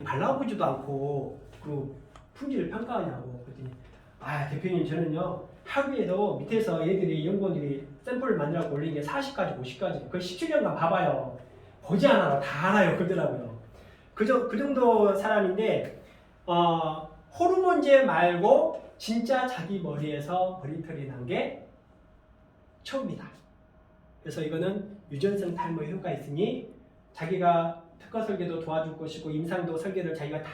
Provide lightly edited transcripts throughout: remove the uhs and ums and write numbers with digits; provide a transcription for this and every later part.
발라보지도 않고 그 품질을 평가하냐고. 그랬더니 대표님 저는요 하루에도 밑에서 얘들이 연구원들이 샘플을 만들어서 올린 게 40가지 50가지 그 17년간 봐봐요. 보지 않아도 다 알아요 그러더라고요. 그 정도 사람인데 호르몬제 말고 진짜 자기 머리에서 머리털이 난 게 처음이다. 그래서 이거는 유전성 탈모 효과가 있으니 자기가 특허 설계도 도와줄 것이고 임상도 설계를 자기가 다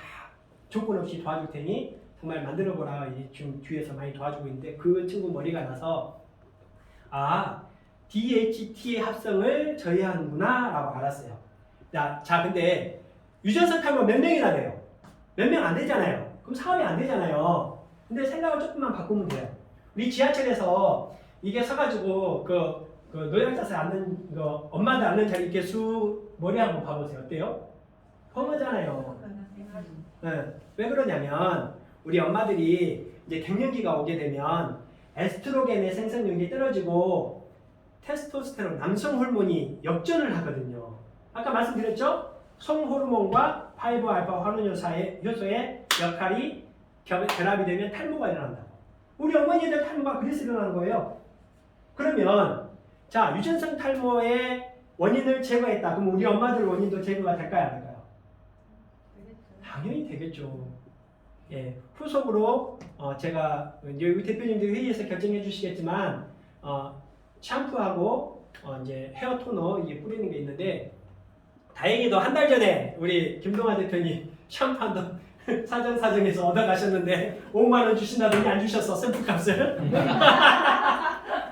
조건 없이 도와줄 테니 정말 만들어보라. 지금 뒤에서 많이 도와주고 있는데 그 친구 머리가 나서 DHT 합성을 저해하는구나 라고 알았어요. 자 근데 유전성 탈모 몇 명이나 돼요? 몇 명 안 되잖아요. 그럼 사업이 안 되잖아요. 근데 생각을 조금만 바꾸면 돼요. 우리 지하철에서 이게 서가지고 그 노약자세 앉는 거 엄마들 앉는 자리 이렇게 쑥 머리 한번 봐보세요. 어때요? 험하잖아요. 네. 왜 그러냐면 우리 엄마들이 이제 갱년기가 오게 되면 에스트로겐의 생성력이 떨어지고 테스토스테론 남성 호르몬이 역전을 하거든요. 아까 말씀드렸죠? 성호르몬과 5알파 환원 효소의 역할이 결합이 되면 탈모가 일어난다고. 우리 어머니들 탈모가 그래서 일어나는 거예요. 그러면 자 유전성 탈모의 원인을 제거했다. 그럼 우리 엄마들 원인도 제거가 될까요? 안 될까요? 당연히 되겠죠. 예, 후속으로 제가 여기 대표님들이 회의에서 결정해 주시겠지만 샴푸하고 이제 헤어 토너 이게 뿌리는 게 있는데 다행히도 한 달 전에 우리 김동환 대표님 샴푸 한 번 사정에서 얻어가셨는데 5만 원 주신다더니 안 주셨어 샘플 값을.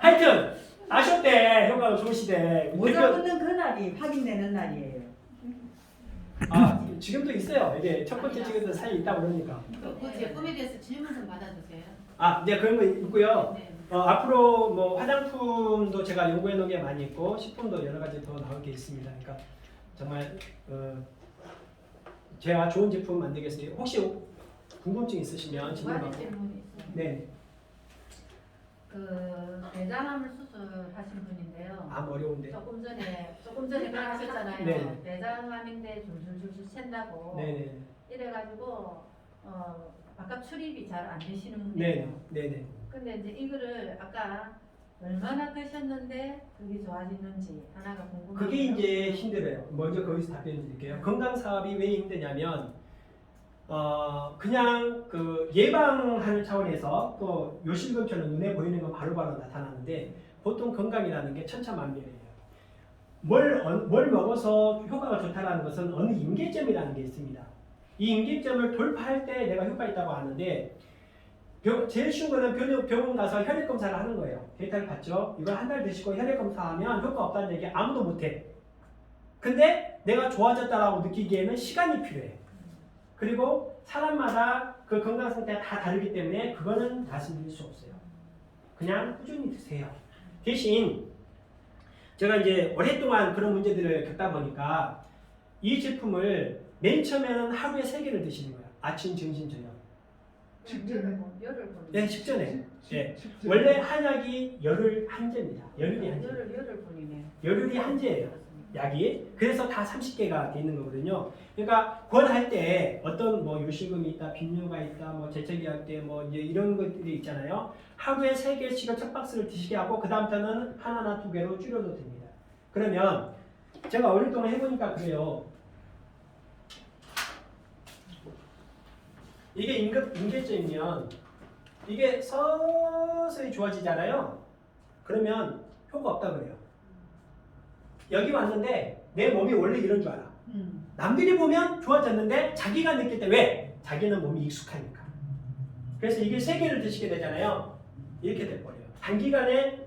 하여튼 아셨대 효과가 좋으시대. 모자 붙는 그날이 확인되는 날이에요. 지금도 있어요. 이게 첫 번째 찍은 사이에 있다 그러니까. 그 제품에 대해서 질문 좀 받아주세요. 이제 그런 거 있고요. 네. 앞으로 뭐 화장품도 제가 연구해 놓은 게 많이 있고 식품도 여러 가지 더 나올 게 있습니다. 그러니까 정말 제가 좋은 제품 만들겠습니다. 혹시 궁금증 있으시면 두 가지 질문 질문이 있어요. 네. 그 대장암을 수술하신 분인데요. 어려운데. 조금 전에 그러셨잖아요. 네. 대장암인데 줄줄줄줄 샌다고. 네네. 이래가지고 바깥 출입이 잘 안 되시는 네네. 분이에요. 네네. 근데 이제 이거를 아까 얼마나 드셨는데 그게 좋아지는지 하나가 궁금해요. 그게 이제 힘들어요. 먼저 거기서 답변 드릴게요. 건강 사업이 왜 힘드냐면 그냥 그 예방하는 차원에서 또 요실금처럼 눈에 보이는 건 바로바로 나타나는데 보통 건강이라는 게 천차만별이에요. 뭘 먹어서 효과가 좋다라는 것은 어느 임계점이라는 게 있습니다. 이 임계점을 돌파할 때 내가 효과 있다고 하는데 제일 쉬운 거는 병원 가서 혈액 검사를 하는 거예요. 데이터를 받죠. 이걸 한 달 드시고 혈액 검사하면 효과 없다는 얘기 아무도 못해. 근데 내가 좋아졌다라고 느끼기에는 시간이 필요해. 그리고 사람마다 그 건강 상태가 다 다르기 때문에 그거는 말씀드릴 수 없어요. 그냥 꾸준히 드세요. 대신 제가 이제 오랫동안 그런 문제들을 겪다 보니까 이 제품을 맨 처음에는 하루에 3개를 드시는 거예요. 아침, 점심, 저녁. 열을 보는. 네, 식전에. 네. 원래 한약이 열흘 한제입니다. 열흘이 한제. 열을 보이네. 열흘이 한제예요. 약이. 그래서 다 30개가 돼 있는 거거든요. 그러니까 권할 때 어떤 뭐 요실금이 있다, 빈뇨가 있다, 뭐 재채기할 때 뭐 이제 이런 것들이 있잖아요. 하루에 3개씩을 첫 박스를 드시게 하고 그 다음부터는 하나나 2개로 줄여도 됩니다. 그러면 제가 오랫동안 해보니까 그래요. 이게 임계점이면 이게 서서히 좋아지잖아요. 그러면 효과 없다 그래요. 여기 왔는데 내 몸이 원래 이런 줄 알아. 남들이 보면 좋아졌는데 자기가 느낄 때 왜? 자기는 몸이 익숙하니까. 그래서 이게 3개를 드시게 되잖아요. 이렇게 돼버려요. 단기간에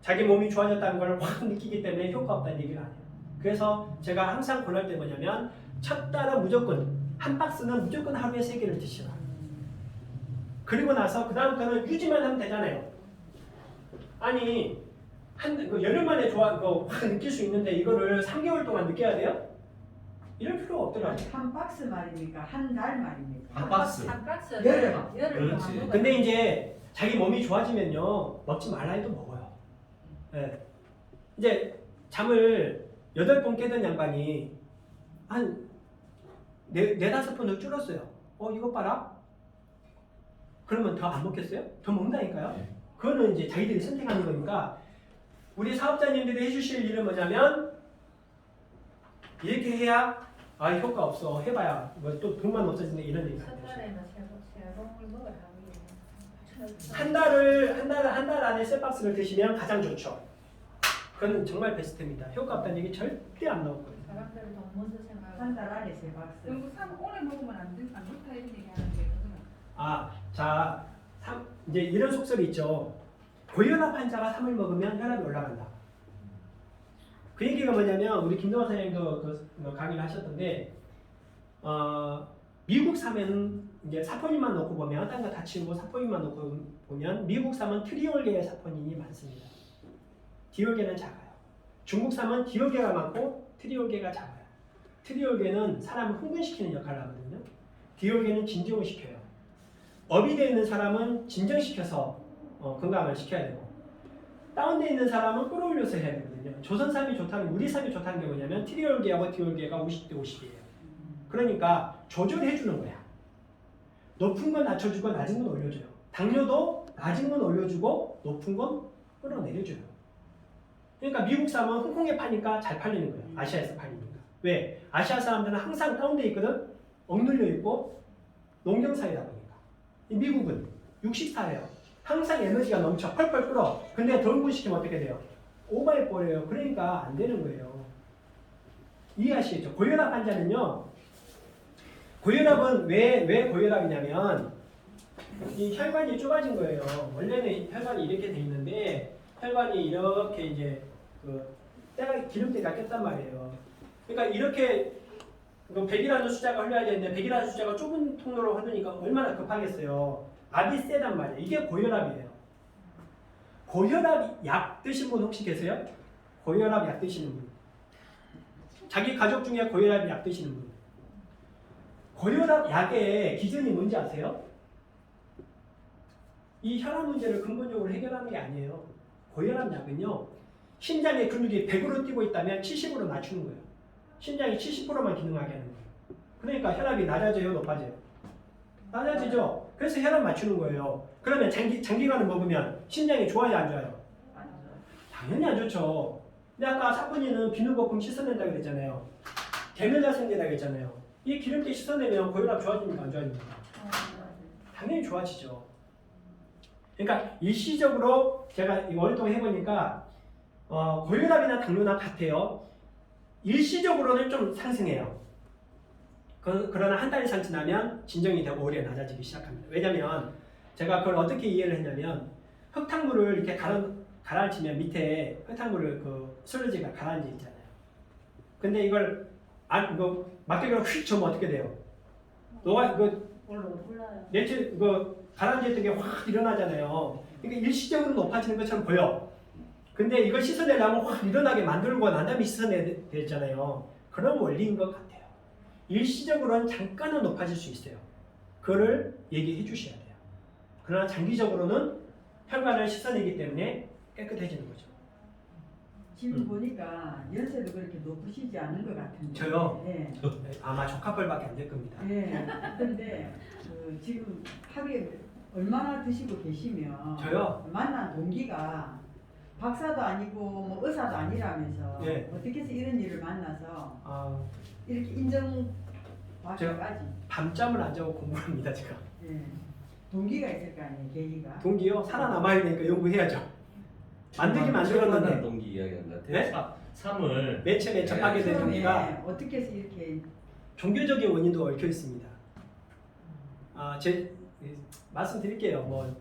자기 몸이 좋아졌다는 걸 확 느끼기 때문에 효과 없다는 얘기를 안 해요. 그래서 제가 항상 권할 때 뭐냐면 첫 달은 무조건 한 박스는 무조건 하루에 3개를 드시라. 그리고 나서 그 다음부터는 유지만 하면 되잖아요. 아니 열흘 만에 확 느낄 수 있는데 이거를 3개월 동안 느껴야 돼요? 이럴 필요가 없더라고요. 한 박스 말입니까? 한 달 말입니까? 한 박스. 한 박스. 열을. 그렇지. 근데 이제 자기 몸이 좋아지면요 먹지 말라 해도 먹어요. 네. 이제 잠을 8번 깨던 양반이 한 네다섯 번 더 줄었어요. 이것 봐라. 그러면 더 안 먹겠어요? 더 먹는다니까요. 네. 그거는 이제 자기들이 선택하는 거니까 우리 사업자님들이 해주실 일은 뭐냐면 이렇게 해야 효과 없어. 해봐야 뭐 또 돈만 없어지네 이런 얘기. 한 달에는 새로운 먹어야 하기. 한 달 안에 셀박스를 드시면 가장 좋죠. 그건 정말 베스트입니다. 효과 없다는 얘기 절대 안 나올 거예요. 사람들은 돈 먼저 생각하고. 한 달 안에 세 박스. 그리고 오래 먹으면 안 좋다 이런 얘기 하는데 그거는 자, 이제 이런 속설이 있죠. 고혈압 환자가 3을 먹으면 혈압이 올라간다. 그 얘기가 뭐냐면 우리 김동환 선생님도 그 강의를 하셨던데 미국 사면은 이제 사포닌만 놓고 보면 딴 거 다 치우고 사포닌만 놓고 보면 미국 사면 트리올계의 사포닌이 많습니다. 디올계는 작아요. 중국 사면 디올계가 많고 트리올계가 작아요. 트리올계는 사람을 흥분시키는 역할을 하거든요. 디올계는 진정을 시켜요. 업이 되어 있는 사람은 진정시켜서 건강을 시켜야 되고 다운되어 있는 사람은 끌어올려서 해야 되거든요. 조선삼이 좋다는 우리 삼이 좋다는 게 뭐냐면 트리올계하고 디올계가 50대 50이에요. 그러니까 조절해 주는 거야. 높은 건 낮춰주고 낮은 건 올려줘요. 당뇨도 낮은 건 올려주고 높은 건 끌어내려줘요. 그러니까 미국 쌈은 홍콩에 파니까 잘 팔리는 거예요. 아시아에서 팔리니까. 왜? 아시아 사람들은 항상 다운돼 있거든. 억눌려 있고 농경사회다 보니까. 이 미국은 육식사예요. 항상 에너지가 넘쳐 펄펄 끓어. 근데 더 흥분시키면 어떻게 돼요? 오버해 버려요. 그러니까 안 되는 거예요. 이해하시겠죠? 고혈압 환자는요. 고혈압은 왜 고혈압이냐면 이 혈관이 좁아진 거예요. 원래는 혈관이 이렇게 돼 있는데 혈관이 이렇게 이제 때가 기름때가 꼈단 말이에요. 그러니까 이렇게 100이라는 숫자가 흘러야 되는데 100이라는 숫자가 좁은 통로로 흐르니까 얼마나 급하겠어요. 압이 세단 말이에요. 이게 고혈압이에요. 고혈압 약 드신 분 혹시 계세요? 고혈압 약 드시는 분. 자기 가족 중에 고혈압 약 드시는 분. 고혈압 약의 기준이 뭔지 아세요? 이 혈압 문제를 근본적으로 해결하는 게 아니에요. 고혈압 약은요. 심장의 근육이 100으로 뛰고 있다면 70으로 낮추는 거예요. 심장이 70%만 기능하게 하는 거예요. 그러니까 혈압이 낮아져요, 높아져요? 낮아지죠. 그래서 혈압 맞추는 거예요. 그러면 장기간을 먹으면 심장이 좋아요, 안 좋아요? 당연히 안 좋죠. 근데 아까 사포닌은 비누 거품 씻어낸다고 그랬잖아요. 계면자 생긴다고 했잖아요. 이 기름기 씻어내면 고혈압 좋아집니까, 안 좋아집니까? 당연히 좋아지죠. 그러니까 일시적으로 제가 이거 오랫동안 해보니까 고혈압이나 당뇨나 같아요. 일시적으로는 좀 상승해요. 그러나 한 달 이상 지나면 진정이 되고 오히려 낮아지기 시작합니다. 왜냐면 제가 그걸 어떻게 이해를 했냐면 흙탕물을 이렇게 가라앉히면 밑에 흙탕물을 슬러지가 가라앉아 있잖아요. 근데 이걸 막대기로 휙 쳐면 어떻게 돼요? 올라요. 가라앉아 있던 게 확 일어나잖아요. 그러니까 일시적으로 높아지는 것처럼 보여. 근데 이걸 씻어내려면 확 일어나게 만들고 난 다음에 씻어내야 되잖아요. 그런 원리인 것 같아요. 일시적으로는 잠깐은 높아질 수 있어요. 그거를 얘기해 주셔야 돼요. 그러나 장기적으로는 혈관을 씻어내기 때문에 깨끗해지는 거죠. 지금 보니까 연세도 그렇게 높으시지 않은 것 같은데. 저요? 네. 아마 조카뻘밖에 안 될 겁니다. 네. 근데 지금 하루에 얼마나 드시고 계시면 저요? 만난 동기가 박사도 아니고 뭐 의사도 아니라면서 네. 어떻게 해서 이런 일을 만나서 아, 이렇게 인정받기까지 밤잠을 안 자고 공부합니다, 제가. 네. 동기가 있을 거 아니에요, 계기가. 동기요? 살아남아야 되니까 연구해야죠. 만들긴 만들었는데 만들었는데 동기 이야기하는 것 같아요. 네? 3을 매체 접하게 된 동기가 처음에 어떻게 해서 이렇게 종교적인 원인도 얽혀 있습니다. 말씀드릴게요.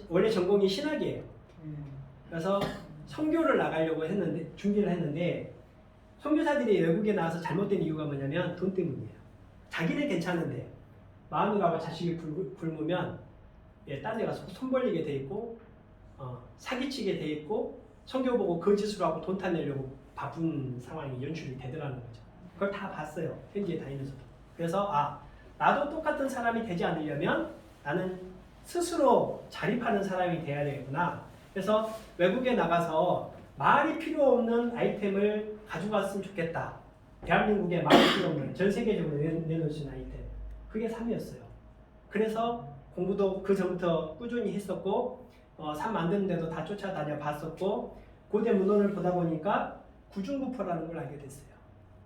원래 전공이 신학이에요. 그래서 선교를 나가려고 했는데 준비를 했는데 선교사들이 외국에 나와서 잘못된 이유가 뭐냐면 돈 때문이에요. 자기는 괜찮은데 마누라와 자식이 굶으면 딴 데 가서 손 벌리게 돼 있고 사기치게 돼 있고 선교 보고 거짓으로 하고 돈 타내려고 바쁜 상황이 연출이 되더라는 거죠. 그걸 다 봤어요. 현지에 다니면서도. 그래서 나도 똑같은 사람이 되지 않으려면 나는 스스로 자립하는 사람이 돼야 되겠구나. 그래서 외국에 나가서 말이 필요 없는 아이템을 가져갔으면 좋겠다. 대한민국의 마케팅업을 전 세계적으로 내놓을 수 있는 아이템. 그게 3이었어요. 그래서 공부도 그 전부터 꾸준히 했었고 3 만드는데도 다 쫓아다녀 봤었고 고대 문헌을 보다 보니까 구중구포라는 걸 알게 됐어요.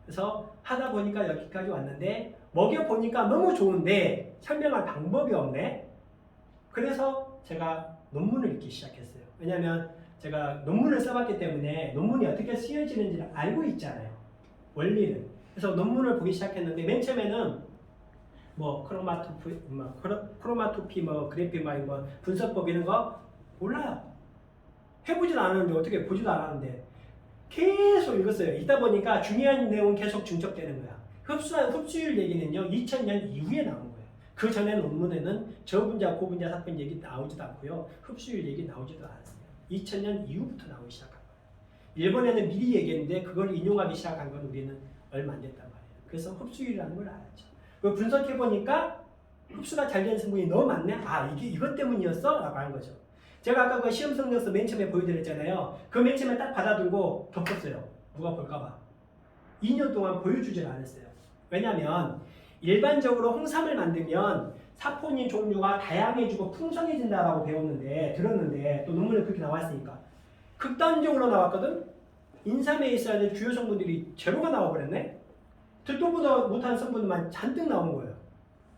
그래서 하다 보니까 여기까지 왔는데 먹여보니까 너무 좋은데 설명할 방법이 없네. 그래서 제가 논문을 읽기 시작했어요. 왜냐하면 제가 논문을 써봤기 때문에 논문이 어떻게 쓰여지는지를 알고 있잖아요. 원리를. 그래서 논문을 보기 시작했는데 맨 처음에는 뭐 크로마토피, 뭐 그래픽 마이 뭐 분석법 이런 거 몰라요. 해보지도 않았는데 어떻게 보지도 않았는데 계속 읽었어요. 읽다 보니까 중요한 내용 계속 중첩되는 거야. 흡수율 얘기는요 2000년 이후에 나온 거예요. 그 전에 논문에는 저분자, 고분자, 사분 얘기 나오지도 않고요. 흡수율 얘기 나오지도 않았어요. 2000년 이후부터 나오기 시작한 거예요. 일본에는 미리 얘기했는데 그걸 인용하기 시작한 건 우리는 얼마 안 됐단 말이에요. 그래서 흡수율이라는 걸 알았죠. 그 분석해 보니까 흡수가 잘 되는 성분이 너무 많네. 아 이게 이것 때문이었어? 라고 하는 거죠. 제가 아까 그 시험 성적서 맨 처음에 보여드렸잖아요. 그 맨 처음에 딱 받아들고 덮었어요. 누가 볼까봐. 2년 동안 보여주질 않았어요. 왜냐하면 일반적으로 홍삼을 만들면 사포닌 종류가 다양해지고 풍성해진다라고 들었는데 또 논문에 그렇게 나왔으니까 극단적으로 나왔거든. 인삼에 있어야 될 주요 성분들이 제로가 나와버렸네. 듣도 보다 못한 성분만 잔뜩 나온 거예요.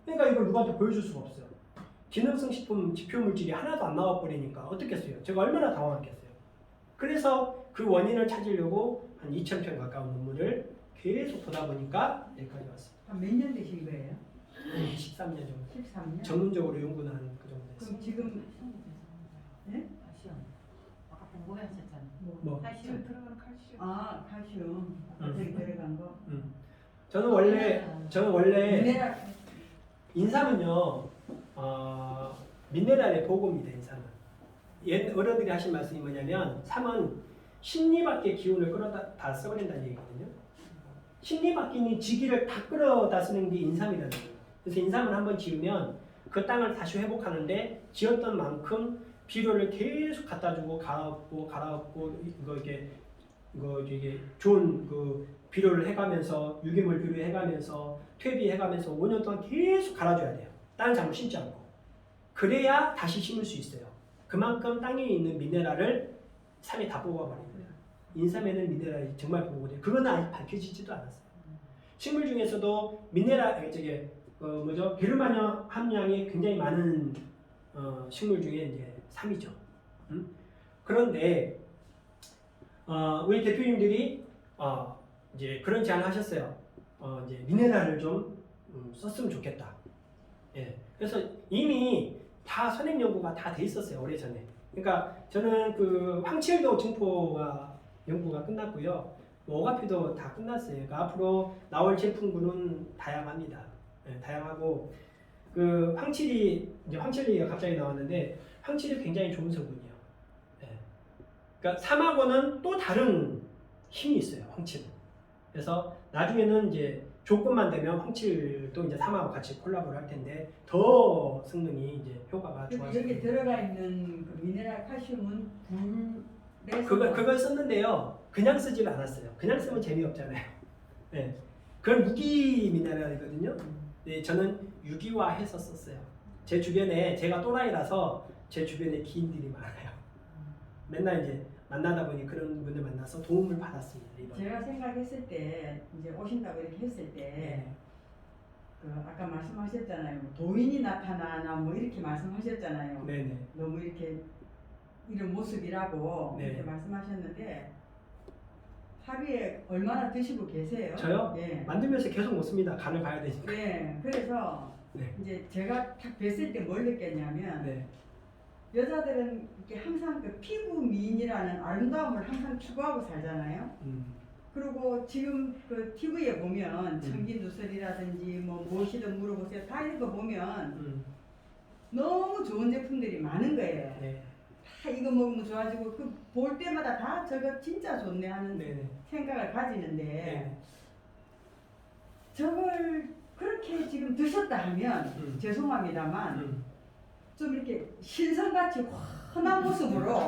그러니까 이걸 누구한테 보여줄 수가 없어요. 기능성 식품 지표 물질이 하나도 안 나와버리니까 어떻겠어요? 제가 얼마나 당황했겠어요. 그래서 그 원인을 찾으려고 한 2,000편 가까운 논문을 계속 보다 보니까 여기까지 왔습니다. 몇 년 되신 거예요? 13년 정도. 13년? 전문적으로 연구는 한 그 정도 됐어요. 그럼 지금 예? 시험. 아까 공부하셨잖아요. 뭐? 시험. 들어가는 칼슘. 아 칼슘 갑자기 들어간 거. 저는 원래 미네랄 인삼은요 미네랄의 보고입니다. 인삼은 옛 어른들이 하신 말씀이 뭐냐면 삼은 십리밖에 기운을 끌어다 써버린다는 얘기거든요. 십리밖에 지기를 다 끌어다 쓰는 게 인삼이라는 거예요. 그래서 인삼을 한번 지으면 그 땅을 다시 회복하는데 지었던 만큼 비료를 계속 갖다 주고 갈아엎고 이게 좋은 그 비료를 해가면서 유기물 비료 해가면서 퇴비해가면서 5년 동안 계속 갈아줘야 돼요. 땅을 잘못 심지 않고. 그래야 다시 심을 수 있어요. 그만큼 땅에 있는 미네랄을 삼이 다 뽑아버립니다. 인삼에는 미네랄이 정말 보고돼요. 그거는 아직 밝혀지지도 않았어요. 식물 중에서도 미네랄, 비르마늄 함량이 굉장히 많은 식물 중에 이제 삼이죠. 그런데 우리 대표님들이 이제 그런 제안을 하셨어요. 이제 미네랄을 좀 썼으면 좋겠다. 예. 그래서 이미 다 선행 연구가 다 돼 있었어요. 오래전에. 그러니까 저는 그 황칠도 증포가 연구가 끝났고요. 오가피도 다 끝났어요. 그러니까 앞으로 나올 제품군은 다양합니다. 예, 다양하고 그 황칠이가 갑자기 나왔는데 황칠이 굉장히 좋은 성분이에요. 예. 그러니까 삼하고는 또 다른 힘이 있어요. 황칠은. 그래서 나중에는 이제 조건만 되면 황칠도 이제 삼하고 같이 콜라보를 할 텐데 더 성능이 이제 효과가 좋아져요. 여기 들어가 있는 그 미네랄 칼슘은 불에서 그걸 썼는데요. 그냥 쓰질 않았어요. 그냥 쓰면 재미없잖아요. 네. 그건 무기 미네랄이거든요. 네, 저는 유기화해서 썼어요. 제 주변에 제가 또라이라서 제 주변에 기인들이 많아요. 맨날 이제 만나다 보니 그런 분들 만나서 도움을 받았습니다. 이번에. 제가 생각했을 때 이제 오신다고 이렇게 했을 때 네. 그 아까 말씀하셨잖아요. 도인이 나타나나 뭐 이렇게 말씀하셨잖아요. 네네. 너무 이렇게 이런 모습이라고 네. 이렇게 말씀하셨는데 하루에 얼마나 드시고 계세요? 저요? 예. 만들면서 계속 먹습니다. 간을 봐야 되니까. 네. 그래서 네. 이제 제가 딱 뵀을 때 뭘 느꼈냐면 네. 여자들은 이렇게 항상 그 피부 미인이라는 아름다움을 항상 추구하고 살잖아요. 그리고 지금 그 TV에 보면 청기 누설이라든지 뭐 무엇이든 물어보세요. 다 이런 거 보면 너무 좋은 제품들이 많은 거예요. 네. 다 이거 먹으면 좋아지고 그 볼 때마다 다 저거 진짜 좋네 하는 네네. 생각을 가지는데 네. 저걸 그렇게 지금 드셨다 하면 죄송합니다만 좀 이렇게 신선같이 환한 모습으로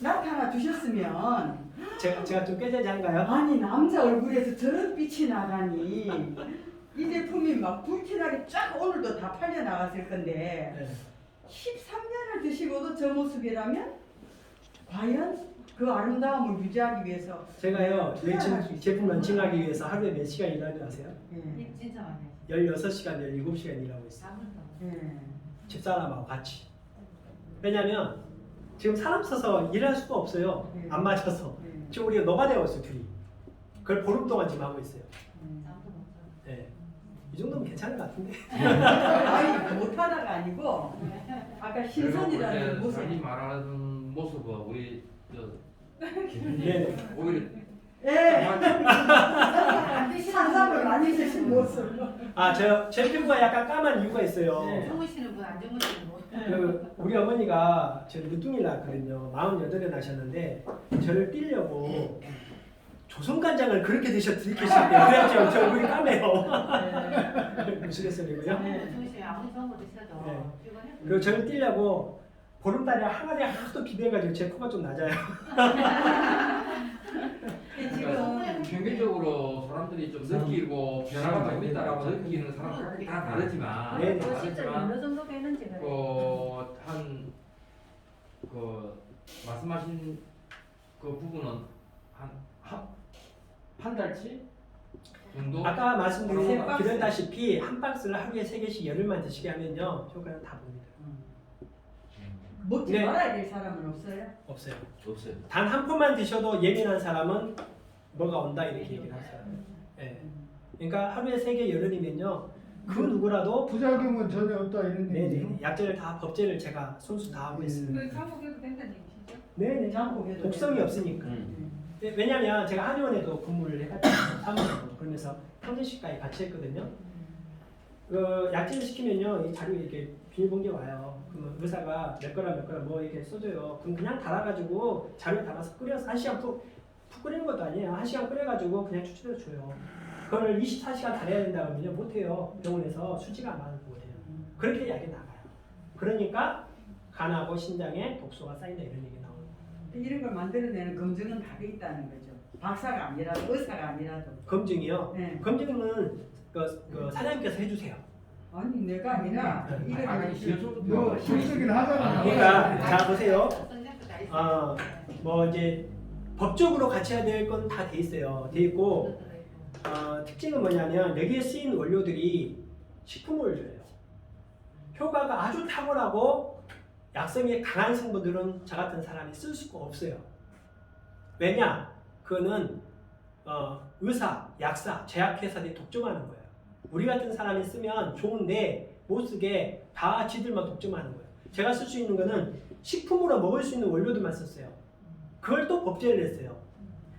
나타나 주셨으면 제가 좀 꾀죄죄한가요? 아니 남자 얼굴에서 저런 빛이 나다니 이 제품이 막 불티나게 쫙 오늘도 다 팔려 나갔을 건데 네. 13년을 드시고도 저 모습이라면 과연 그 아름다움을 유지하기 위해서 제가요 투자를 할수 제품 있을까? 런칭하기 위해서 하루에 몇 시간 일하는지 아세요? 예. 진짜 많이 하시죠. 16시간, 17시간 일하고 있어요. 아무도 예. 집사람하고 같이. 왜냐면 지금 사람 써서 일할 수가 없어요. 네. 안 맞아서. 예. 지금 우리가 노가되어 있어요, 둘이. 그걸 보름 동안 지금 하고 있어요. 아무도 못 네. 이 정도면 괜찮은 것 같은데. 아니 못하다가 아니고 아까 신선이라는 그리고 모습 자기 말하는 모습은 우리 네. 오히려 예. 안 상상을 많이 드신 모습 제 피부가 약간 까만 이유가 있어요. 네. 주무시는 분, 안 주무시는 분. 우리 어머니가 저를 늦둥이 낳았거든요. 48에 나셨는데 저를 띄려고 조선간장을 그렇게 들이키셨대요. 그래가지고 저 얼굴이 까매요. 무시개소리고요. 네. 주무시면 아무리 좋은 거 드셔도 네. 피곤해. 그리고 저를 띄려고 보름달에 항아리 하도 비벼가지고 제 코가 좀 낮아요. 그러니까 평균적으로 사람들이 좀 느끼고 변화가 좀 있다라고 느끼는 사람들이 다 다르지만 네. 그 실제 다르지만 어느 정도 되는지 그래. 그 말씀하신 그 부분은 한 달치 정도 아까 세 박스. 말씀드렸다시피 한 박스를 하루에 3개씩 열흘만 드시게 하면요 효과는 다 봅니다. 먹지 네. 말아야 될 사람은 없어요? 없어요. 없어요. 단 한 포만 드셔도 예민한 사람은 뭐가 온다 이렇게 얘기를 하세요. 예. 그러니까 하루에 3개 열흘이면요 그 누구라도 부작용은 전혀 없다 이런 네네 얘기죠. 약제를 다 법제를 제가 손수 다 하고 있어요. 그 장복해도 된다는 얘기시죠? 네네 장복해도 독성이 돼요. 없으니까. 음. 왜냐면 제가 한의원에도 근무를 해가지고 사무실로 그러면서 평균식까지 같이 했거든요. 그 약제를 시키면요 이 자료 이렇게 비닐봉지 와요. 그러면 의사가 몇 거랑 뭐 이렇게 써줘요. 그럼 그냥 달아가지고 자료에 담아서 끓여서 1시간 푹 끓이는 것도 아니에요. 1시간 끓여가지고 그냥 추출해 줘요. 그걸 24시간 달아야 된다 그러면요 못해요. 병원에서 수지가 안 맞는 못해요. 그렇게 약이 나가요. 그러니까 간하고 신장에 독소가 쌓인다 이런 얘기 나오는 거예요. 이런 걸 만들어내는 검증은 다 돼 있다는 거죠. 박사가 아니라도 의사가 아니라도. 검증이요. 네. 검증은 그 사장님께서 해주세요. 아니 내가 아니라 네. 이거는 아니, 뭐 실수긴 하잖아. 그러니까 자 보세요. 성장도 다 있어요. 뭐 이제 법적으로 같이 해야 될 건 다 돼 있어요. 돼 있고 특징은 뭐냐면 여기에 쓰인 원료들이 식품 원료예요. 효과가 아주 탁월하고 약성이 강한 성분들은 저 같은 사람이 쓸 수가 없어요. 왜냐? 그거는 의사, 약사, 제약회사들이 독점하는 거예요. 우리 같은 사람이 쓰면 좋은데 못 쓰게 다 지들만 독점하는 거예요. 제가 쓸 수 있는 거는 식품으로 먹을 수 있는 원료들만 썼어요. 그걸 또 법제를 했어요.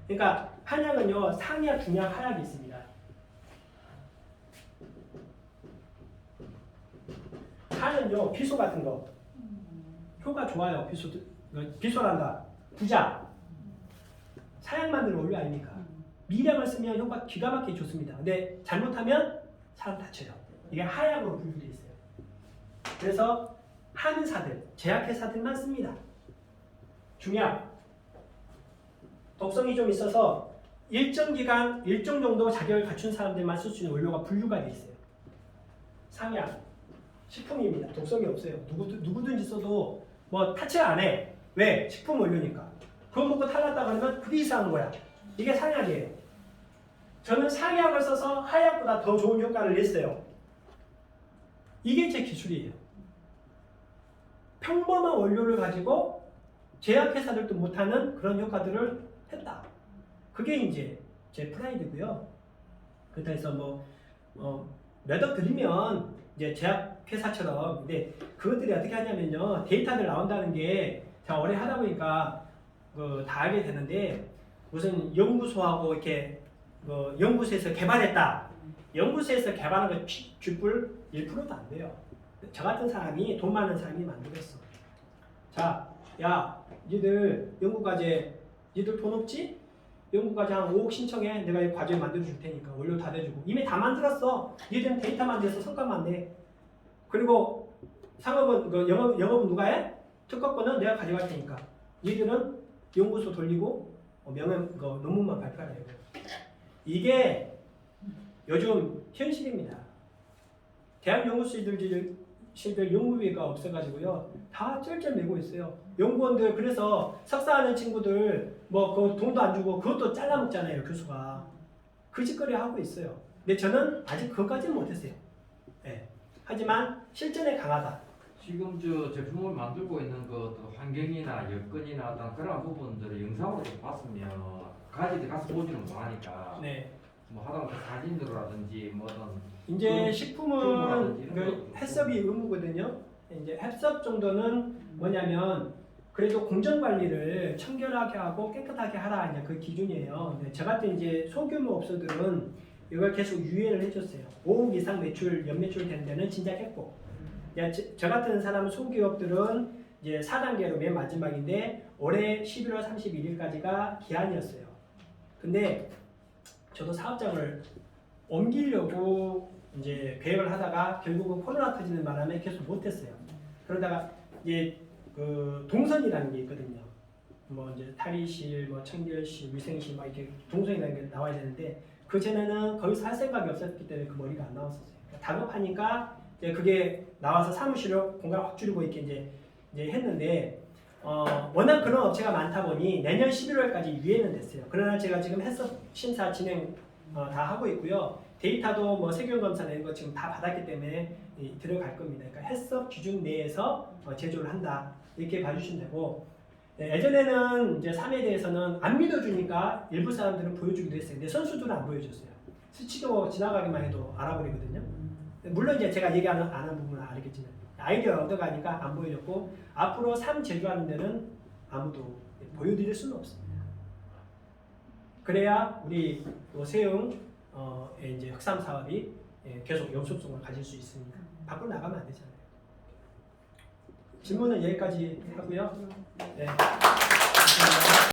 그러니까 한약은요 상약, 중약, 하약이 있습니다. 한은요 비소 같은 거 효과 좋아요. 비소란다. 부자 사약 만드는 원료 아닙니까? 미량을 쓰면 효과 기가 막히게 좋습니다. 근데 잘못하면 사람 다쳐요. 이게 하약으로 분류되어 있어요. 그래서 한의사들, 제약회사들만 씁니다. 중약 독성이 좀 있어서 일정 기간, 일정 정도 자격을 갖춘 사람들만 쓸 수 있는 원료가 분류가 되어 있어요. 상약, 식품입니다. 독성이 없어요. 누구든지 써도 뭐 타치 안 해. 왜? 식품 원료니까. 그거 먹고 탈났다 그러면 그게 이상한 거야. 이게 상약이에요. 저는 상약을 써서 하약보다 더 좋은 효과를 냈어요. 이게 제 기술이에요. 평범한 원료를 가지고 제약회사들도 못하는 그런 효과들을 했다. 그게 이제 제 프라이드고요. 그래서 몇 억 드리면 이제 제약회사처럼 근데 그것들이 어떻게 하냐면요 데이터들 나온다는 게 제가 오래 하다 보니까 다 알게 되는데 무슨 연구소하고 이렇게 연구소에서 개발했다. 연구소에서 개발한 거 쥐뿔 1%도 안 돼요. 저 같은 사람이 돈 많은 사람이 만들었어. 자, 야, 니들 연구과제, 니들 돈 없지? 연구과제 한 5억 신청해. 내가 이 과제 만들어 줄 테니까 원료 다 대주고. 이미 다 만들었어. 니들은 데이터 만들어서 성과만 내. 그리고 상업은 영업은 누가 해? 특허권은 내가 가져갈 테니까. 니들은 연구소 돌리고 명함 논문만 발표하려고. 이게 요즘 현실입니다. 대학 연구실들 연구비가 없어가지고요 다 쩔쩔매고 있어요. 연구원들 그래서 석사하는 친구들 뭐 그 돈도 안 주고 그것도 잘라먹잖아요 교수가. 그 짓거리 하고 있어요. 근데 저는 아직 그것까지는 못했어요. 네. 하지만 실전에 강하다. 지금 저 제품을 만들고 있는 그 어떤 환경이나 여건이나 어떤 그런 부분들을 영상으로 좀 봤으면 가서 보지는 못하니까 네. 뭐 하다못해 사진으로라든지 뭐 어떤 이제 그런 식품은 정보라든지 이런 그 거. 해썹이 의무거든요. 이제 해썹 정도는 뭐냐면 그래도 공정 관리를 청결하게 하고 깨끗하게 하라 이제 그 기준이에요. 네, 저 같은 이제 소규모 업소들은 이걸 계속 유예를 해줬어요. 5억 이상 매출 연매출 된 데는 진작했고, 저 같은 사람 소기업들은 이제 4단계로 맨 마지막인데 올해 11월 31일까지가 기한이었어요. 근데 저도 사업장을 옮기려고 이제 계획을 하다가 결국은 코로나 터지는 바람에 계속 못했어요. 그러다가 이제 그 동선이라는 게 있거든요. 뭐 이제 탈의실, 뭐 청결실, 위생실 막 이렇게 동선이라는 게 나와야 되는데 그 전에는 거기서 할 생각이 없었기 때문에 그 머리가 안 나왔었어요. 그러니까 다급하니까 이제 그게 나와서 사무실로 공간 확 줄이고 이렇게 이제 했는데 워낙 그런 업체가 많다 보니 내년 11월까지 유예는 됐어요. 그러나 제가 지금 해썹 심사 진행 다 하고 있고요. 데이터도 뭐 세균 검사 내는 거 지금 다 받았기 때문에 들어갈 겁니다. 그러니까 해썹 기준 내에서 제조를 한다 이렇게 봐주시면 되고 네, 예전에는 이제 3에 대해서는 안 믿어주니까 일부 사람들은 보여주기도 했어요. 근데 선수들은 안 보여줬어요. 스치고 지나가기만 해도 알아버리거든요. 물론 이제 제가 얘기 안 한 부분은 알겠지만 아이디어를 얻어가니까 안 보여줬고 앞으로 3 제조하는 데는 아무도 보여드릴 수는 없습니다. 그래야 우리 세ung 이제 흑삼 사업이 계속 영속성을 가질 수 있으니까 밖으로 나가면 안 되잖아요. 질문은 여기까지 하고요. 네. 감사합니다.